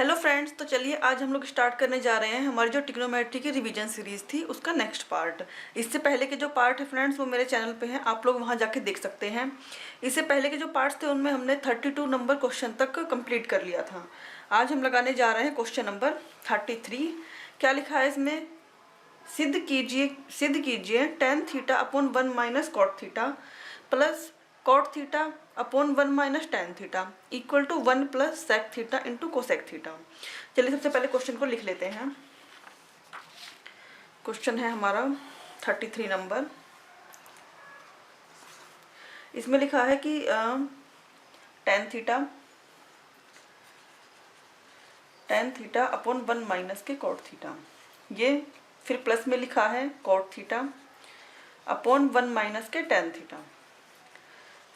Hello friends, तो चलिए आज हम लोग स्टार्ट करने जा रहे हैं हमारी जो ट्रिग्नोमेट्री की रिवीजन सीरीज थी उसका नेक्स्ट पार्ट। इससे पहले के जो पार्ट है फ्रेंड्स वो मेरे चैनल पे हैं, आप लोग वहां जाके देख सकते हैं। इससे पहले के जो पार्ट्स थे उनमें हमने 32 नंबर क्वेश्चन तक कंप्लीट कर लिया था। आज हम लगाने जा रहे हैं क्वेश्चन नंबर 33। क्या लिखा है इसमें? सिद्ध कीजिए tan theta upon 1 minus cot theta plus cot theta upon 1 minus tan theta equal to 1 plus sec theta into cosec theta. चलिए सबसे पहले क्वेश्चन को लिख लेते हैं। क्वेश्चन है हमारा 33 नंबर। इसमें लिखा है कि टेन थीटा अपॉन 1 माइनस के कॉट थीटा, ये फिर प्लस में लिखा है कॉट थीटा अपॉन 1 माइनस के टेन थीटा,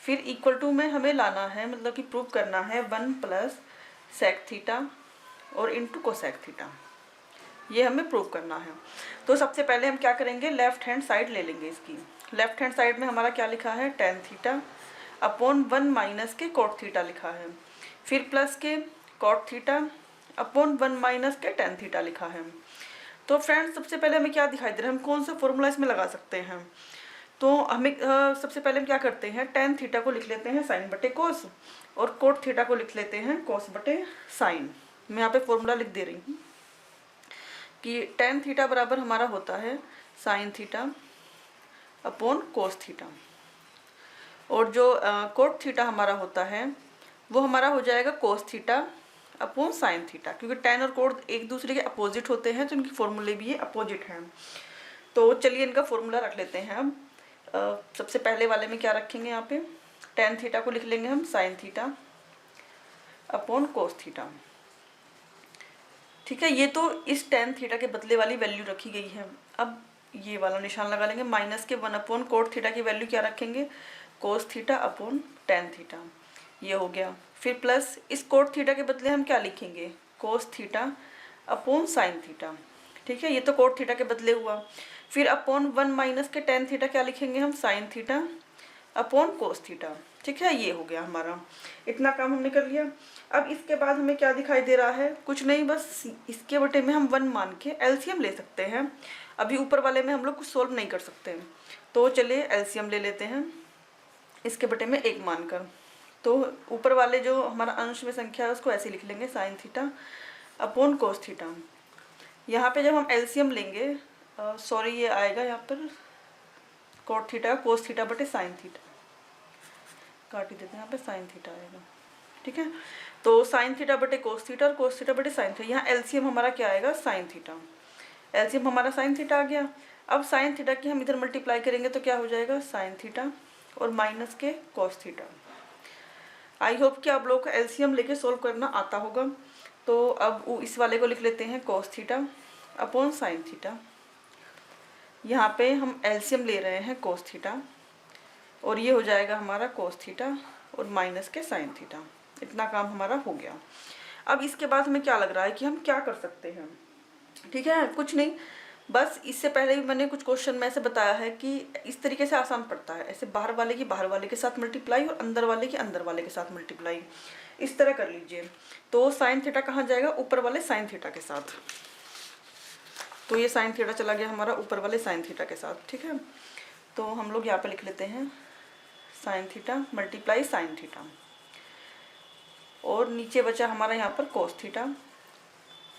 फिर इक्वल टू में हमें लाना है, मतलब कि प्रूव करना है 1 प्लस सेक थीटा और इंटू कोसेक थीटा, ये हमें प्रूव करना है। तो सबसे पहले हम क्या करेंगे, लेफ्ट हैंड साइड ले लेंगे इसकी। लेफ्ट हैंड साइड में हमारा क्या लिखा है, टेन थीटा अपॉन 1 माइनस के कॉट थीटा लिखा है, फिर प्लस के कॉट थीटा अपॉन 1 माइनस के टेन थीटा लिखा है। तो फ्रेंड्स सबसे पहले हमें क्या दिखाई दे रहा है, हम कौन सा फॉर्मूला इसमें लगा सकते हैं। तो हमें सबसे पहले हम क्या करते हैं, टेन थीटा को लिख लेते हैं साइन बटे कोस और कोट थीटा को लिख लेते हैं कोस बटे साइन। मैं यहाँ पे फॉर्मूला लिख दे रही हूँ कि टेन थीटा बराबर हमारा होता है sign theta upon cos theta, और जो कोट थीटा हमारा होता है वो हमारा हो जाएगा cos theta upon sine theta, क्योंकि टेन और कोट एक दूसरे के अपोजिट होते हैं तो इनकी फॉर्मूले भी ये अपोजिट हैं। तो चलिए इनका फॉर्मूला रख लेते हैं हम। सबसे पहले वाले में क्या रखेंगे, यहाँ पे टेन थीटा को लिख लेंगे हम साइन थीटा अपॉन कोस थीटा। ठीक है, ये तो इस टेन थीटा के बदले वाली वैल्यू रखी गई है। अब ये वाला निशान लगा लेंगे, माइनस के 1 अपॉन कोट थीटा की वैल्यू क्या रखेंगे, cos theta upon tan theta, ये हो गया। फिर प्लस इस कोट थीटा के बदले हम क्या लिखेंगे, cos theta upon sine theta. ठीक है, ये तो कोट थीटा के बदले हुआ। फिर अपॉन 1 माइनस के टेन थीटा क्या लिखेंगे हम, साइन थीटा अपॉन कोस थीटा। ठीक है, ये हो गया हमारा, इतना काम हमने कर लिया। अब इसके बाद हमें क्या दिखाई दे रहा है, कुछ नहीं, बस इसके बटे में हम 1 मान के एलसीएम ले सकते हैं। अभी ऊपर वाले में हम लोग कुछ सोल्व नहीं कर सकते, तो चलिए एलसीएम ले लेते हैं इसके बटे में 1 मानकर। तो ऊपर वाले जो हमारा अंश में संख्या है उसको ऐसे लिख लेंगे, sign theta upon cos theta. यहाँ पे जब हम एलसीएम लेंगे, सॉरी ये आएगा यहाँ पर कोट थीटा कोस थीटा बटे साइन थीटा, काट ही देते हैं, यहाँ पे साइन थीटा आएगा। ठीक है, तो साइन थीटा बटे कोस थीटा और कोस थीटा बटे साइन थीटा, यहाँ एलसीएम हमारा क्या आएगा, साइन थीटा। एलसीएम हमारा साइन थीटा आ गया। अब साइन थीटा की हम इधर मल्टीप्लाई करेंगे तो क्या हो जाएगा, साइन थीटा और माइनस के कोस थीटा। आई होप कि आप लोगों को एलसीएम लेके सोल्व करना आता होगा। तो अब इस वाले को लिख लेते हैं cos theta upon sine theta. यहाँ पे हम एलसीएम ले रहे हैं कोस थीटा, और ये हो जाएगा हमारा कोस थीटा और माइनस के साइन थीटा। इतना काम हमारा हो गया। अब इसके बाद हमें क्या लग रहा है कि हम क्या कर सकते हैं। ठीक है, कुछ नहीं, बस इससे पहले भी मैंने कुछ क्वेश्चन में ऐसे बताया है कि इस तरीके से आसान पड़ता है, ऐसे बाहर वाले की बाहर वाले के साथ मल्टीप्लाई और अंदर वाले की अंदर वाले के साथ मल्टीप्लाई, इस तरह कर लीजिए। तो साइन थीटा कहाँ जाएगा, ऊपर वाले साइन थीटा के साथ। तो ये साइन थीटा चला गया हमारा ऊपर वाले साइन थीटा के साथ। ठीक है, तो हम लोग यहाँ पे लिख लेते हैं sine theta multiply sine theta, और नीचे बचा हमारा यहाँ पर कोस थीटा,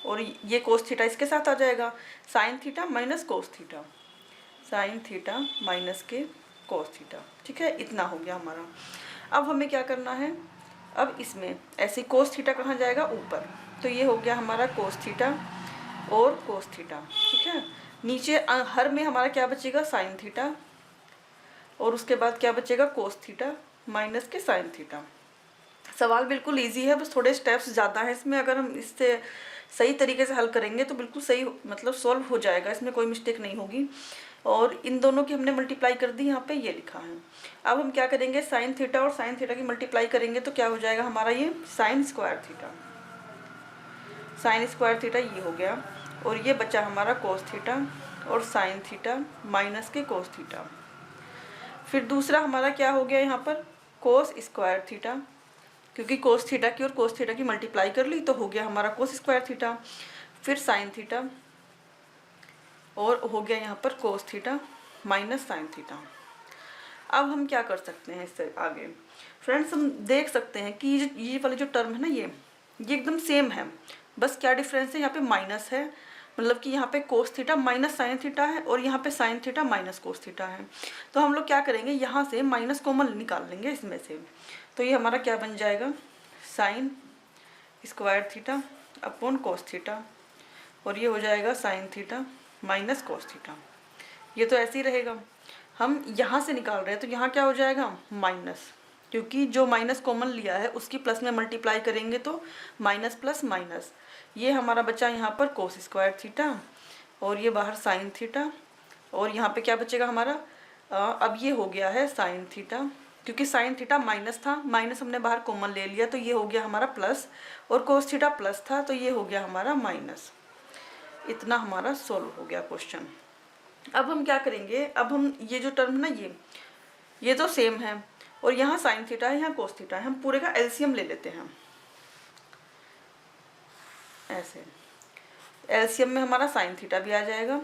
और ये कोस थीटा इसके साथ आ जाएगा, sign theta minus cos theta, sine theta minus के कोस थीटा। ठीक है, इतना हो गया हमारा। अब हमें क्या करना है, अब इसमें ऐसे कोस थीटा कहाँ जाएगा, ऊपर, तो ये हो गया हमारा कोस थीटा और कोस थीटा। ठीक है, नीचे हर में हमारा क्या बचेगा, साइन थीटा, और उसके बाद क्या बचेगा, कोस थीटा माइनस के साइन थीटा। सवाल बिल्कुल इजी है, बस थोड़े स्टेप्स ज़्यादा है इसमें। अगर हम इससे सही तरीके से हल करेंगे तो बिल्कुल सही, मतलब सॉल्व हो जाएगा, इसमें कोई मिस्टेक नहीं होगी। और इन दोनों की हमने मल्टीप्लाई कर दी, यहाँ पे ये लिखा है। अब हम क्या करेंगे, साइन थीटा और साइन थीटा की मल्टीप्लाई करेंगे तो क्या हो जाएगा हमारा, ये sign square theta, sign square theta ये हो गया, और ये बचा हमारा कोस थीटा और साइन थीटा माइनस के कोस थीटा। फिर दूसरा हमारा क्या हो गया यहाँ पर, कोस स्क्वायर थीटा क्योंकि कोस थीटा की और कोस थीटा की मल्टीप्लाई कर ली तो हो गया हमारा कोस स्क्वायर थीटा, फिर साइन थीटा, और हो गया यहाँ पर cos theta minus sine theta. अब हम क्या कर सकते हैं इससे आगे फ्रेंड्स, हम देख सकते हैं कि ये वाली जो टर्म है ना, ये एकदम सेम है, बस क्या डिफरेंस है, यहाँ पे माइनस है, मतलब कि यहाँ पे cos theta minus sine theta है और यहाँ पे sign theta minus cos theta है। तो हम लोग क्या करेंगे, यहाँ से माइनस कॉमन निकाल लेंगे इसमें से, तो ये हमारा क्या बन जाएगा, sign square theta upon cos theta, और ये हो जाएगा sign theta minus cos theta. ये तो ऐसे ही रहेगा, हम यहाँ से निकाल रहे हैं तो यहाँ क्या हो जाएगा, माइनस, क्योंकि जो माइनस कॉमन लिया है उसकी प्लस में मल्टीप्लाई करेंगे तो माइनस प्लस माइनस, ये हमारा बचा यहाँ पर कोस स्क्वायर थीटा और ये बाहर साइन थीटा, और यहाँ पे क्या बचेगा हमारा, अब ये हो गया है साइन थीटा, क्योंकि साइन थीटा माइनस था, माइनस हमने बाहर कॉमन ले लिया तो ये हो गया हमारा प्लस, और कोस थीटा प्लस था तो ये हो गया हमारा माइनस। इतना हमारा सोल्व हो गया क्वेश्चन। अब हम क्या करेंगे, अब हम ये जो टर्म ना, ये तो सेम है और यहाँ साइन थीटा है, यहाँ कोस थीटा है, हम पूरे का एलसीएम ले लेते हैं। ऐसे एलसीएम में हमारा साइन थीटा भी आ जाएगा,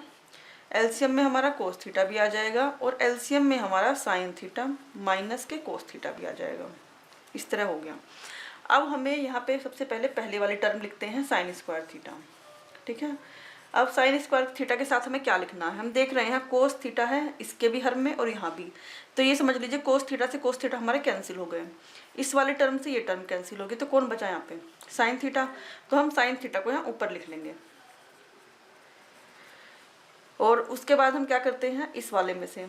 एलसीएम में हमारा कोस थीटा भी आ जाएगा, और एलसीएम में हमारा साइन थीटा माइनस के कोस थीटा भी आ जाएगा। इस तरह हो गया। अब हमें यहाँ पे सबसे पहले वाली टर्म लिखते हैं साइन स्क्वायर थीटा, ठीक है। अब साइन स्क्वायर थीटा के साथ हमें क्या लिखना है, हम देख रहे हैं कोस थीटा है इसके भी हर में और यहाँ भी, तो ये समझ लीजिए कोस थीटा से कोस थीटा हमारे कैंसिल हो गए, इस वाले टर्म से ये टर्म कैंसिल हो गई, तो कौन बचा यहाँ पे, साइन थीटा। तो हम साइन थीटा को यहाँ ऊपर लिख लेंगे, और उसके बाद हम क्या करते हैं, इस वाले में से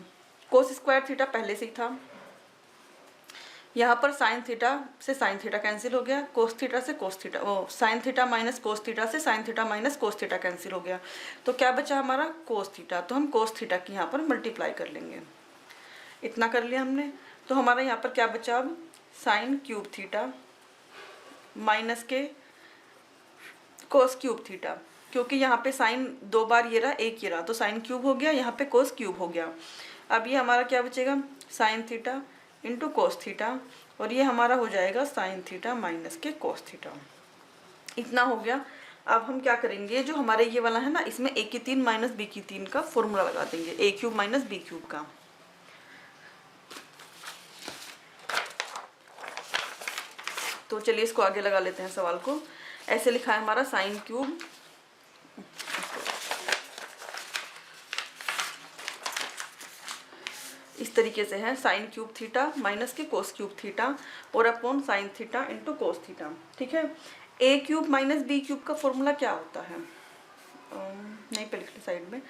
कोस स्क्वायर थीटा पहले से ही था, यहाँ पर साइन थीटा से साइन थीटा कैंसिल हो गया, कोस थीटा से cos theta, sine theta minus cos theta से sine theta minus cos theta cancel हो गया, तो क्या बचा हमारा कोस थीटा, तो हम कोस थीटा की यहाँ पर मल्टीप्लाई कर लेंगे। इतना कर लिया हमने, तो हमारा यहाँ पर क्या बचा, अब साइन क्यूब थीटा माइनस के कोस क्यूब थीटा, क्योंकि यहाँ पे साइन दो बार ये रहा एक ये रहा, तो साइन क्यूब हो गया, यहाँ पे कोस क्यूब हो गया। अब ये हमारा क्या बचेगा, sign theta into cos theta, और ये हमारा हो जाएगा साइन थीटा माइनस के कोस थीटा। इतना हो गया। अब हम क्या करेंगे, जो हमारे ये वाला है ना, इसमें a की 3 माइनस बी की 3 का फॉर्मूला लगा देंगे, a cube minus B cube का। तो चलिए इसको आगे लगा लेते हैं सवाल को। ऐसे लिखा है हमारा साइन क्यूब इस तरीके से है, साइन क्यूब थीटा माइनस के कोस क्यूब थीटा और upon sine theta into cos theta, ठीक है। A cube minus B cube का फॉर्मूला क्या होता है, नहीं पे लिख ली साइड में,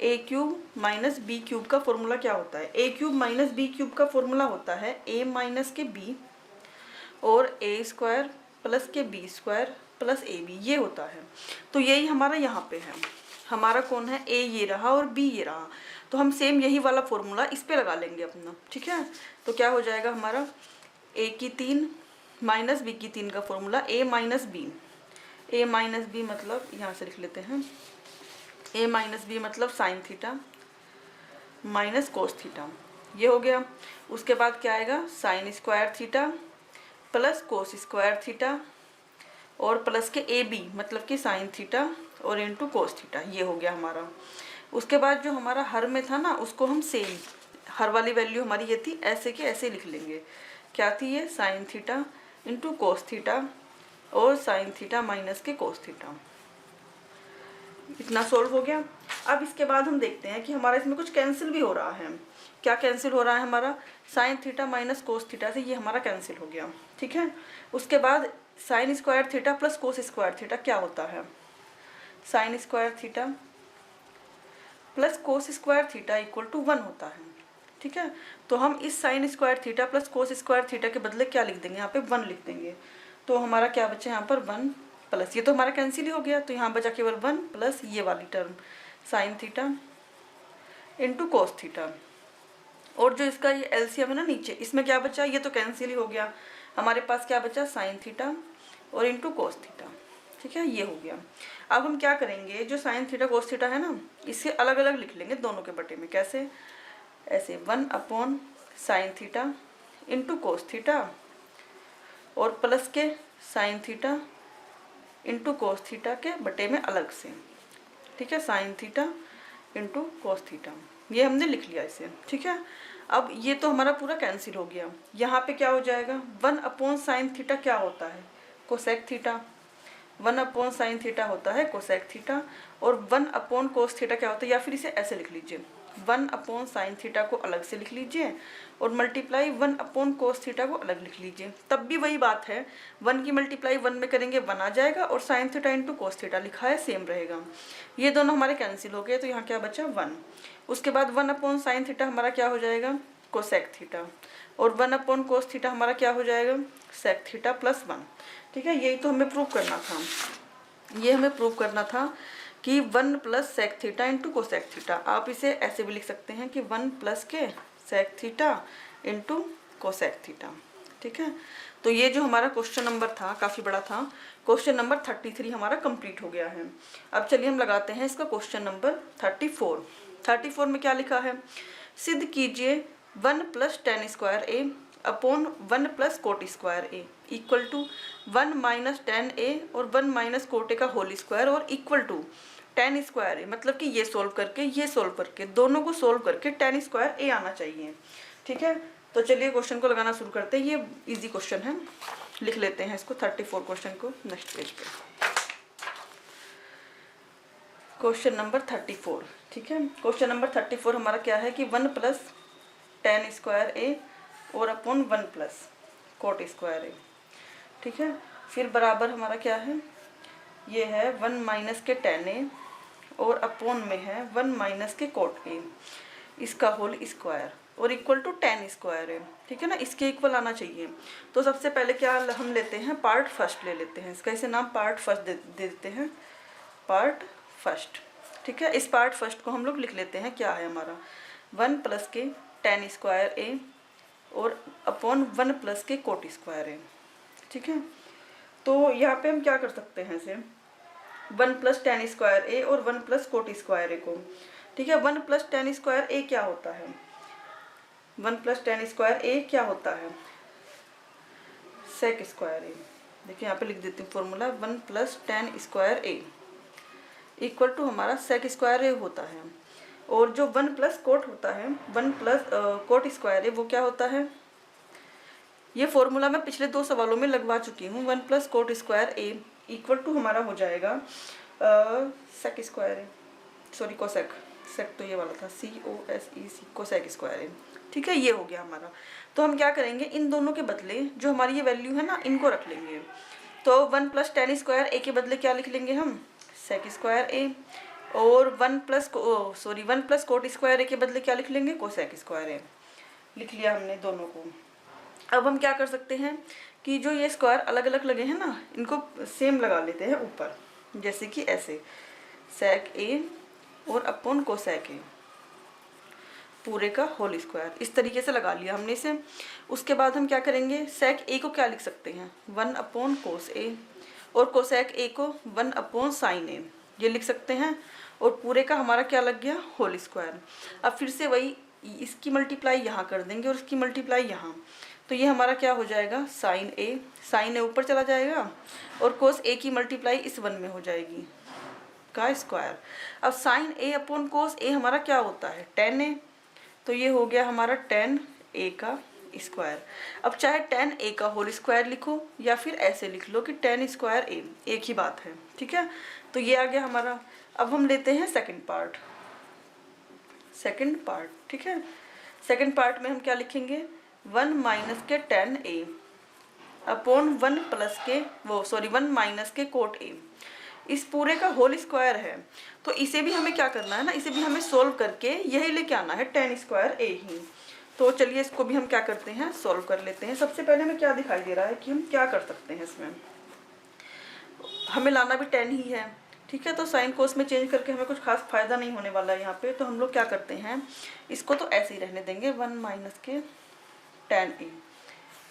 A cube minus B cube का फॉर्मूला क्या होता है, A cube minus B cube का फॉर्मूला होता है ए माइनस के बी और ए स्क्वायर प्लस के B square plus A B, ये होता है। तो यही हमारा यहाँ पे है, हमारा कौन है, ए ये रहा और बी ये रहा, तो हम सेम यही वाला फॉर्मूला इस पे लगा लेंगे अपना, ठीक है। तो क्या हो जाएगा हमारा, ए की 3 माइनस बी की 3 का फॉर्मूला ए माइनस बी, ए माइनस बी मतलब यहाँ से लिख लेते हैं, ए माइनस बी मतलब sign theta minus cos theta, ये हो गया। उसके बाद क्या आएगा, sign square theta plus cos square theta और प्लस के ए बी मतलब कि साइन थीटा और इंटू कोस थीटा, ये हो गया हमारा। उसके बाद जो हमारा हर में था ना, उसको हम सेम, हर वाली वैल्यू हमारी ये थी, ऐसे के ऐसे लिख लेंगे, क्या थी ये, sign theta into cos theta और साइन थीटा माइनस के कोस थीटा। इतना सोल्व हो गया। अब इसके बाद हम देखते हैं कि हमारा इसमें कुछ कैंसिल भी हो रहा है। क्या कैंसिल हो रहा है हमारा, sign theta minus cos theta से ये हमारा कैंसिल हो गया, ठीक है। उसके बाद sine square theta plus cos square theta क्या होता है, sine square theta plus cos square theta equal to 1 होता है, ठीक है। तो हम इस sine square theta plus cos square theta के बदले क्या लिख देंगे, यहाँ पे 1 लिख देंगे। तो हमारा क्या बचा यहाँ पर 1 प्लस, ये तो हमारा कैंसिल ही हो गया, तो यहाँ बचा केवल 1 प्लस ये वाली term sign theta into cos theta, और जो इसका ये एलसीएम है ना नीचे, इसमें क्या बचा, ये तो कैंसिल ही हो गया, हमारे पास क्या बचा, साइन थीटा और इंटू कोस थीटा, ठीक है, ये हो गया। अब हम क्या करेंगे, जो साइन थीटा कोस थीटा है ना, इसे अलग अलग लिख लेंगे दोनों के बटे में, कैसे, ऐसे 1 upon sine theta into cos theta और प्लस के sign theta into cos theta के बटे में अलग से, ठीक है, sign theta into cos theta, ये हमने लिख लिया इसे, ठीक है। अब ये तो हमारा पूरा कैंसिल हो गया। यहाँ पे क्या हो जाएगा, 1 साइन थीटा क्या होता है, कोसेक थीटा, 1 साइन थीटा होता है कोसेक थीटा, और 1 कोस थीटा क्या होता है, या फिर इसे ऐसे लिख लीजिए, 1 साइन थीटा को अलग से लिख लीजिए और मल्टीप्लाई 1 कोस थीटा को अलग लिख लीजिए। तब भी वही बात है, 1 की मल्टीप्लाई 1 में करेंगे 1 आ जाएगा, और sign theta into cos theta लिखा है सेम रहेगा। ये दोनों हमारे कैंसिल हो गए, तो यहाँ क्या बचा 1। उसके बाद 1 साइन थीटा हमारा क्या हो जाएगा, कोसेक थीटा, और 1 कोस थीटा हमारा क्या हो जाएगा, सेक थीटा प्लस 1, ठीक है। यही तो हमें प्रूव करना था, ये हमें प्रूव करना था कि 1 plus sec theta into cosec theta. आप इसे ऐसे भी लिख सकते हैं कि 1 प्लस के sec theta into cosec theta, ठीक है। तो ये जो हमारा क्वेश्चन नंबर था काफ़ी बड़ा था, क्वेश्चन नंबर 33 हमारा कंप्लीट हो गया है। अब चलिए हम लगाते हैं इसका क्वेश्चन नंबर 34। 34 में क्या लिखा है, सिद्ध कीजिए 1 plus tan square A upon 1 plus cot square A equal to 1 minus tan A और 1 माइनस कोट ए का होल स्क्वायर और equal to tan square A. मतलब कि ये सोल्व करके दोनों को सोल्व करके टेन स्क्वायर ए आना चाहिए, ठीक है। तो चलिए क्वेश्चन को लगाना शुरू करते हैं। ये इजी क्वेश्चन है, लिख लेते हैं इसको 34 क्वेश्चन को नेक्स्ट पेज पे। क्वेश्चन नंबर 34, ठीक है। क्वेश्चन नंबर 34 हमारा क्या है कि 1 प्लस टेन स्क्वायर ए और अपॉन 1 प्लस कोट स्क्वायर ए, ठीक है। फिर बराबर हमारा क्या है, ये है 1 माइनस के टेन ए और अपॉन में है 1 माइनस के कोट ए, इसका होल स्क्वायर और इक्वल टू टेन स्क्वायर है, ठीक है ना। इसके इक्वल आना चाहिए। तो सबसे पहले क्या हम लेते हैं, पार्ट फर्स्ट ले लेते हैं इसका, इसे नाम पार्ट फर्स्ट दे देते हैं, पार्ट फर्स्ट, ठीक है। इस पार्ट फर्स्ट को हम लोग लिख लेते हैं, क्या है हमारा 1 प्लस के टेन स्क्वायर ए और अपॉन 1 प्लस के कोट स्क्वायर ए, ठीक है। तो यहाँ पे हम क्या कर सकते हैं इसे, 1 प्लस टेन स्क्वायर ए और 1 प्लस कोट स्क्वायर ए को, ठीक है। 1 प्लस टेन स्क्वायर ए क्या होता है, 1 प्लस टेन स्क्वायर ए क्या होता है, सेक स्क्वायर ए। देखिए यहाँ पे लिख देती हूँ formula, 1 plus tan square A equal to हमारा सेक स्क्वायर ए होता है। और जो 1 प्लस कोट होता है, 1 प्लस कोट स्क्वायर ए वो क्या होता है, ये फॉर्मूला मैं पिछले 2 सवालों में लगवा चुकी हूँ। 1 plus cot square A equal to हमारा हो जाएगा sec square A, sorry cosec, sec तो ये वाला था, COSEC कोसेक स्क्वायर ए, ठीक है। ये हो गया हमारा। तो हम क्या करेंगे, इन दोनों के बदले जो हमारी ये वैल्यू है ना, इनको रख लेंगे। तो 1 प्लस टेन स्क्वायर ए के बदले क्या लिख लेंगे हम, सेक स्क्वायर ए, और 1 प्लस कोट स्क्वायर ए के बदले क्या लिख लेंगे, कोसेक स्क्वायर ए। लिख लिया हमने दोनों को। अब हम क्या कर सकते हैं कि जो ये स्क्वायर अलग अलग लगे हैं ना, इनको सेम लगा लेते हैं ऊपर, जैसे कि ऐसे सेक ए और अपॉन कोसेक ए पूरे का होल स्क्वायर, इस तरीके से लगा लिया हमने इसे। उसके बाद हम क्या करेंगे, सेक ए को क्या लिख सकते हैं, 1 अपॉन कोस ए, और कोसेक ए को 1 अपॉन साइन ए, ये लिख सकते हैं। और पूरे का हमारा क्या लग गया, होल स्क्वायर। अब फिर से वही, इसकी मल्टीप्लाई यहाँ कर देंगे और इसकी मल्टीप्लाई यहाँ, तो ये हमारा क्या हो जाएगा, साइन ए ऊपर चला जाएगा और कोस ए की मल्टीप्लाई इस 1 में हो जाएगी का स्क्वायर। अब साइन ए अपॉन कोस ए हमारा क्या होता है, टेन ए, तो ये हो गया हमारा टेन ए का स्क्वायर। अब चाहे टेन ए का होल स्क्वायर लिखो या फिर ऐसे लिख लो कि टेन स्क्वायर ए, एक ही बात है, ठीक है। तो ये आ गया हमारा। अब हम लेते हैं सेकंड पार्ट, ठीक है। सेकंड पार्ट में हम क्या लिखेंगे, 1 माइनस के टेन ए अपॉन 1 प्लस के 1 माइनस के कोट ए, इस पूरे का होल स्क्वायर है। तो इसे भी हमें क्या करना है ना, इसे भी हमें सोल्व करके यही लेके आना है, टेन स्क्वायर ए ही। तो चलिए इसको भी हम क्या करते हैं, सोल्व कर लेते हैं। सबसे पहले हमें क्या दिखाई दे रहा है कि हम क्या कर सकते हैं इसमें, हमें लाना भी 10 ही है, ठीक है। तो साइन कोस में चेंज करके हमें कुछ खास फायदा नहीं होने वाला है यहाँ पे। तो हम लोग क्या करते हैं, इसको तो ऐसे ही रहने देंगे, 1 माइनस के टेन ए।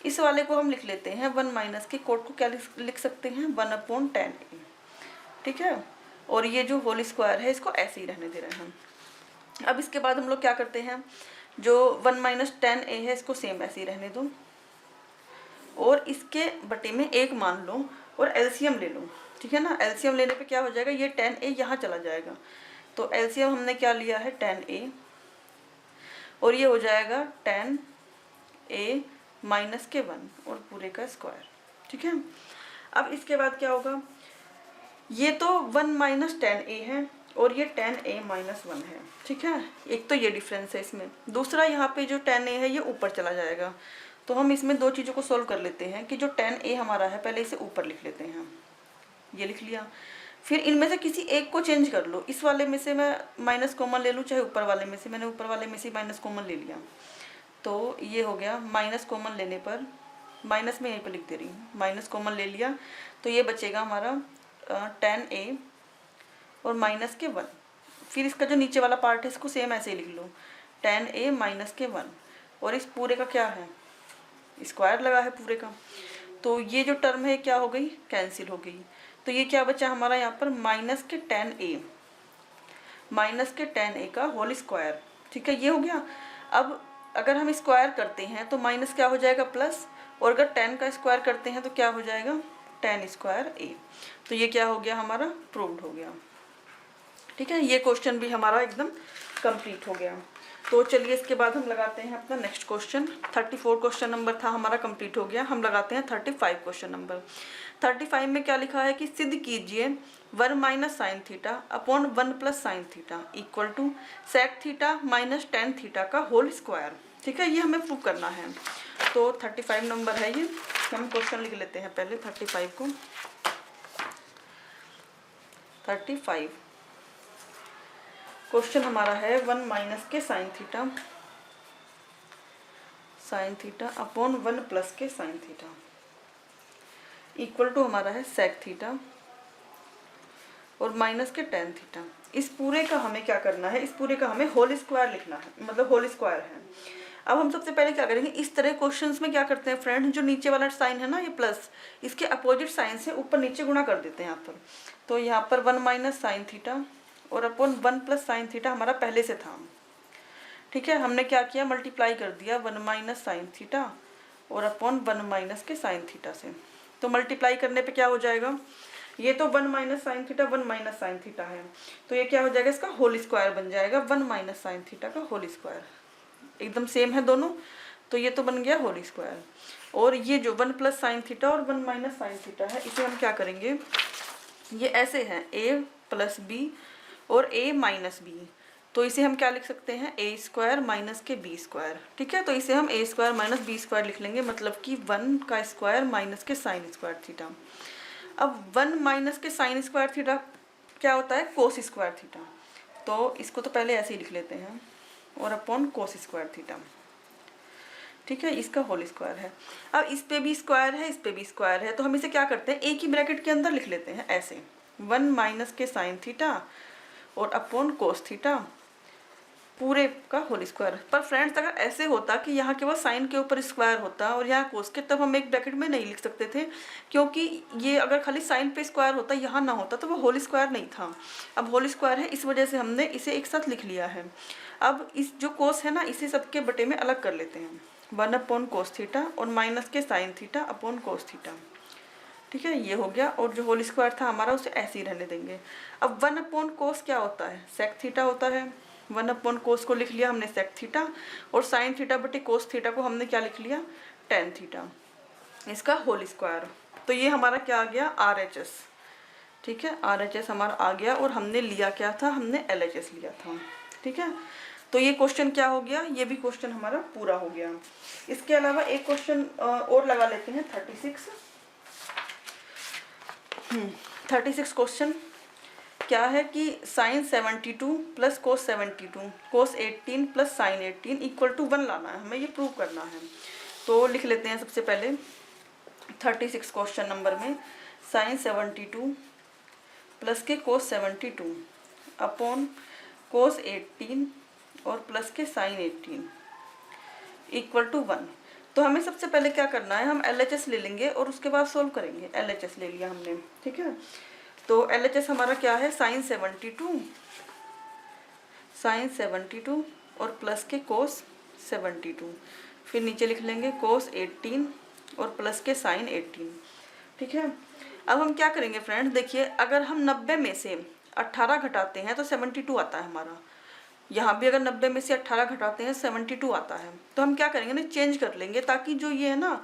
इस वाले को हम लिख लेते हैं 1 माइनस के कोट को क्या लिख सकते हैं, 1 अपॉन टेन ए, ठीक है। और ये जो होल स्क्वायर है इसको ऐसे ही रहने दे रहे हैं हम। अब इसके बाद हम लोग क्या करते हैं, जो 1 माइनस टेन ए है इसको सेम ऐसे ही रहने दो, और इसके बटे में 1 मान लो और एलसीएम ले लो, ठीक है ना। एलसीएम लेने पे क्या हो जाएगा, ये tan a यहाँ चला जाएगा, तो एलसीएम हमने क्या लिया है tan a, और ये हो जाएगा tan a माइनस के 1 और पूरे का स्क्वायर, ठीक है। अब इसके बाद क्या होगा, ये तो 1 माइनस tan a है और ये tan a माइनस 1 है, ठीक है। एक तो ये डिफरेंस है इसमें, दूसरा यहाँ पे जो tan a है ये ऊपर चला जाएगा। तो हम इसमें दो चीज़ों को सोल्व कर लेते हैं कि जो tan a हमारा है पहले इसे ऊपर लिख लेते हैं, ये लिख लिया। फिर इनमें से किसी एक को चेंज कर लो, इस वाले में से मैं माइनस कॉमन ले लूँ चाहे ऊपर वाले में से, मैंने ऊपर वाले में से माइनस कॉमन ले लिया, तो ये हो गया। माइनस कॉमन लेने पर, माइनस में यहीं पर लिख दे रही हूँ, माइनस कॉमन ले लिया तो ये बचेगा हमारा tan a और माइनस के 1। फिर इसका जो नीचे वाला पार्ट है इसको सेम ऐसे ही लिख लो, tan a माइनस के 1, और इस पूरे का क्या है, स्क्वायर लगा है पूरे का, तो ये जो टर्म है क्या हो गई, कैंसिल हो गई। तो ये क्या बचा हमारा यहाँ पर, माइनस के tan a, माइनस के tan a का होल स्क्वायर, ठीक है, ये हो गया। अब अगर हम स्क्वायर करते हैं तो माइनस क्या हो जाएगा प्लस, और अगर tan का स्क्वायर करते हैं तो क्या हो जाएगा tan स्क्वायर a। तो ये क्या हो गया हमारा, प्रूव्ड हो गया, ठीक है। ये क्वेश्चन भी हमारा एकदम कंप्लीट हो गया। तो चलिए इसके बाद हम लगाते हैं अपना नेक्स्ट क्वेश्चन। 34 क्वेश्चन नंबर था हमारा कंप्लीट हो गया। हम लगाते हैं 35 क्वेश्चन नंबर। 35 में क्या लिखा है कि सिद्ध कीजिए 1 minus sine theta upon 1 plus sine theta equal to sec theta minus tan theta का होल स्क्वायर, ठीक है। ये हमें प्रूव करना है। तो 35 नंबर है ये, हम क्वेश्चन लिख लेते हैं पहले 35 को। 35 क्वेश्चन हमारा है 1 माइनस के साइन थीटा अपॉन 1 प्लस के साइन थीटा इक्वल टू हमारा है सेक थीटा और माइनस के टेन थीटा। इस पूरे का हमें क्या करना है, इस पूरे का हमें होल स्क्वायर लिखना है, मतलब होल स्क्वायर है। अब हम सबसे पहले क्या करेंगे, इस तरह क्वेश्चंस में क्या करते हैं फ्रेंड, जो नीचे वाला साइन है ना ये प्लस, इसके अपोजिट साइन से ऊपर नीचे गुणा कर देते हैं यहाँ पर। तो यहाँ पर 1 माइनस साइन थीटा और अपॉन 1 प्लस साइन थीटा हमारा पहले से था, ठीक है। हमने क्या किया, मल्टीप्लाई कर दिया 1 माइनस साइन थीटा और अपॉन 1 माइनस के साइन थीटा से। तो मल्टीप्लाई करने पे क्या हो जाएगा, ये तो 1 minus sine theta 1 minus sine theta है, तो ये क्या हो जाएगा, इसका होल स्क्वायर बन जाएगा 1 माइनस साइन थीटा का होल स्क्वायर, एकदम सेम है दोनों, तो ये तो बन गया होल स्क्वायर। और ये जो 1 प्लस साइन थीटा और 1 माइनस साइन थीटा है इसे हम क्या करेंगे, ये ऐसे हैं a प्लस बी और a माइनस बी, तो इसे हम क्या लिख सकते हैं, a स्क्वायर माइनस के b स्क्वायर, ठीक है। तो इसे हम a square minus b square लिख लेंगे, मतलब कि 1 का स्क्वायर माइनस के साइन स्क्वायर थीटा। अब 1 माइनस के साइन स्क्वायर थीटा क्या होता है, कोस स्क्वायर थीटा, तो इसको तो पहले ऐसे ही लिख लेते हैं और अपॉन कोस स्क्वायर थीटा, ठीक है, इसका होल स्क्वायर है। अब इस पे भी स्क्वायर है, इस पे भी स्क्वायर है, तो हम इसे क्या करते हैं, एक ही ब्रैकेट के अंदर लिख लेते हैं ऐसे, 1 माइनस के साइन थीटा और अपॉन कोस थीटा पूरे का होल स्क्वायर। पर फ्रेंड्स अगर ऐसे होता कि यहाँ केवल साइन के ऊपर स्क्वायर होता और यहाँ कोस के, तब हम एक ब्रैकेट में नहीं लिख सकते थे, क्योंकि ये अगर खाली साइन पे स्क्वायर होता यहाँ ना होता तो वो होल स्क्वायर नहीं था। अब होल स्क्वायर है, इस वजह से हमने इसे एक साथ लिख लिया है। अब इस जो कोस है ना, इसे सबके बटे में अलग कर लेते हैं, 1 अपॉन कोस थीटा और माइनस के साइन थीटा अपॉन कोस थीटा, ठीक है, ये हो गया। और जो होल स्क्वायर था हमारा उसे ऐसे ही रहने देंगे। अब 1 अपॉन कोस क्या होता है, सेक थीटा होता है, 1 अपॉन कोस को लिख लिया हमने सेक थीटा, और साइन थीटा बटे कोस थीटा को हमने क्या लिख लिया, टेन थीटा, इसका होल स्क्वायर। तो ये हमारा क्या आ गया, RHS, ठीक है, RHS हमारा आ गया। और हमने लिया क्या था, हमने LHS लिया था, ठीक है। तो ये क्वेश्चन क्या हो गया, ये भी क्वेश्चन हमारा पूरा हो गया। इसके अलावा एक क्वेश्चन और लगा लेते हैं 36 क्वेश्चन क्या है कि sine 72 plus cos 72 cos 18 plus sine 18 equal to 1 लाना है, हमें ये प्रूव करना है। तो लिख लेते हैं सबसे पहले 36 क्वेश्चन नंबर में साइन 72 प्लस के कोस 72 अपॉन कोस 18 और प्लस के साइन 18 इक्वल टू 1। तो हमें सबसे पहले क्या करना है, हम LHS ले लेंगे और उसके बाद सोल्व करेंगे। LHS ले लिया हमने, ठीक है। तो LHS हमारा क्या है, साइन 72 और प्लस के कोस 72, फिर नीचे लिख लेंगे कोस 18 और प्लस के साइन 18। ठीक है, अब हम क्या करेंगे फ्रेंड्स, देखिए अगर हम 90 में से 18 घटाते हैं तो 72 आता है हमारा। यहाँ भी अगर 90 में से 18 घटाते हैं 72 आता है। तो हम क्या करेंगे ना, चेंज कर लेंगे ताकि जो ये है ना,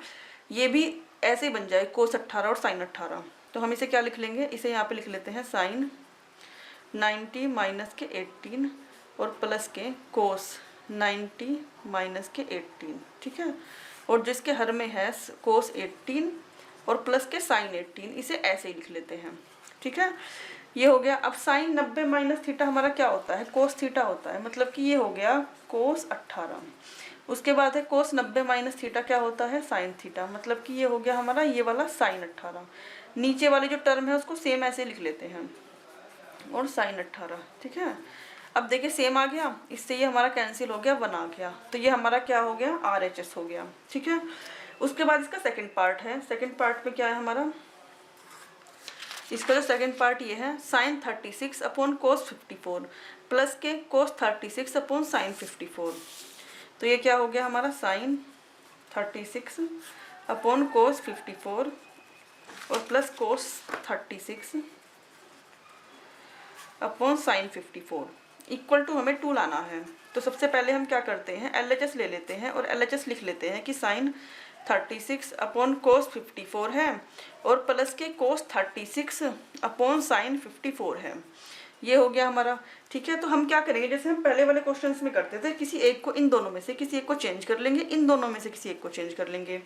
ये भी ऐसे बन जाए कोस 18 और साइन 18। तो हम इसे क्या लिख लेंगे, इसे यहाँ पे लिख लेते हैं साइन 90 माइनस के 18 और प्लस के कोस 90 माइनस के 18। ठीक है, और जिसके हर में है कोस 18 और प्लस के साइन 18, इसे ऐसे ही लिख लेते हैं। ठीक है, ये हो गया। अब साइन 90 माइनस थीटा हमारा क्या होता है, कोस थीटा होता है, मतलब कि ये हो गया कोस 18। उसके बाद है कोस 90 माइनस थीटा क्या होता है, साइन थीटा, मतलब कि ये हो गया हमारा ये वाला साइन 18। नीचे वाली जो टर्म है उसको सेम ऐसे लिख लेते हैं, और साइन 18। ठीक है, अब देखिए सेम आ गया, इससे ये हमारा कैंसिल हो गया, 1 आ गया, तो ये हमारा क्या हो गया, RHS हो गया। ठीक है, उसके बाद इसका सेकंड पार्ट है। सेकंड पार्ट में क्या है हमारा, इसका जो सेकंड पार्ट ये है साइन 36 अपॉन कोस 54 प्लस के कोस 36 अपॉन साइन 54। तो ये क्या हो गया हमारा, साइन 36 अपॉन कोस 54 और plus cos 36 upon sine 54 equal to हमें 2 लाना है। तो सबसे पहले हम क्या करते हैं, LHS ले लेते हैं और LHS लिख लेते हैं कि साइन 36 अपॉन कोस 54 है और प्लस के कोस 36 अपॉन साइन 54 है। ये हो गया हमारा। ठीक है, तो हम क्या करेंगे, जैसे हम पहले वाले क्वेश्चंस में करते थे, किसी एक को, इन दोनों में से किसी एक को चेंज कर लेंगे, इन दोनों में से किसी एक को चेंज कर लेंगे।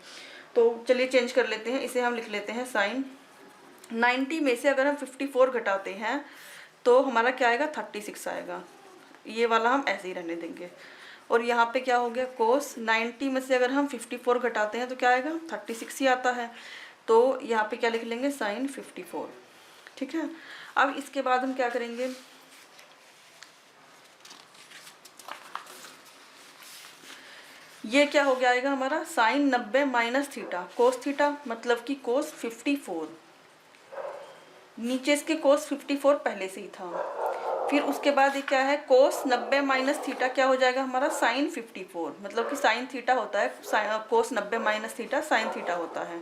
तो चलिए चेंज कर लेते हैं, इसे हम लिख लेते हैं साइन 90 में से अगर हम 54 घटाते हैं तो हमारा क्या आएगा, 36 आएगा। ये वाला हम ऐसे ही रहने देंगे। और यहाँ पे क्या हो गया, कोस 90 में से अगर हम 54 घटाते हैं तो क्या आएगा, 36 ही आता है। तो यहाँ पे क्या लिख लेंगे, साइन 54। ठीक है, अब इसके बाद हम क्या करेंगे, ये क्या हो गया आएगा हमारा, sine 90 minus theta cos theta, मतलब कि कोस 54। नीचे इसके कोस 54 पहले से ही था। फिर उसके बाद ये क्या है, कोस 90 माइनस थीटा क्या हो जाएगा हमारा, साइन 54, मतलब कि साइन थीटा होता है, कोस 90 माइनस थीटा साइन थीटा होता है।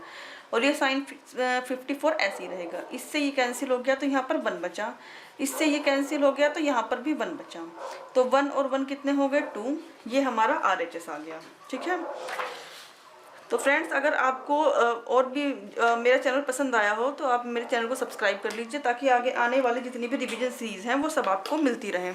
और ये साइन 54 ऐसे ही रहेगा। इससे ये कैंसिल हो गया तो यहाँ पर 1 बचा, इससे ये कैंसिल हो गया तो यहाँ पर भी 1 बचा। तो 1 और 1 कितने हो गए, 2। ये हमारा RHS आ गया। ठीक है, तो फ्रेंड्स अगर आपको और भी मेरा चैनल पसंद आया हो तो आप मेरे चैनल को सब्सक्राइब कर लीजिए, ताकि आगे आने वाली जितनी भी रिवीजन सीरीज़ हैं वो सब आपको मिलती रहें।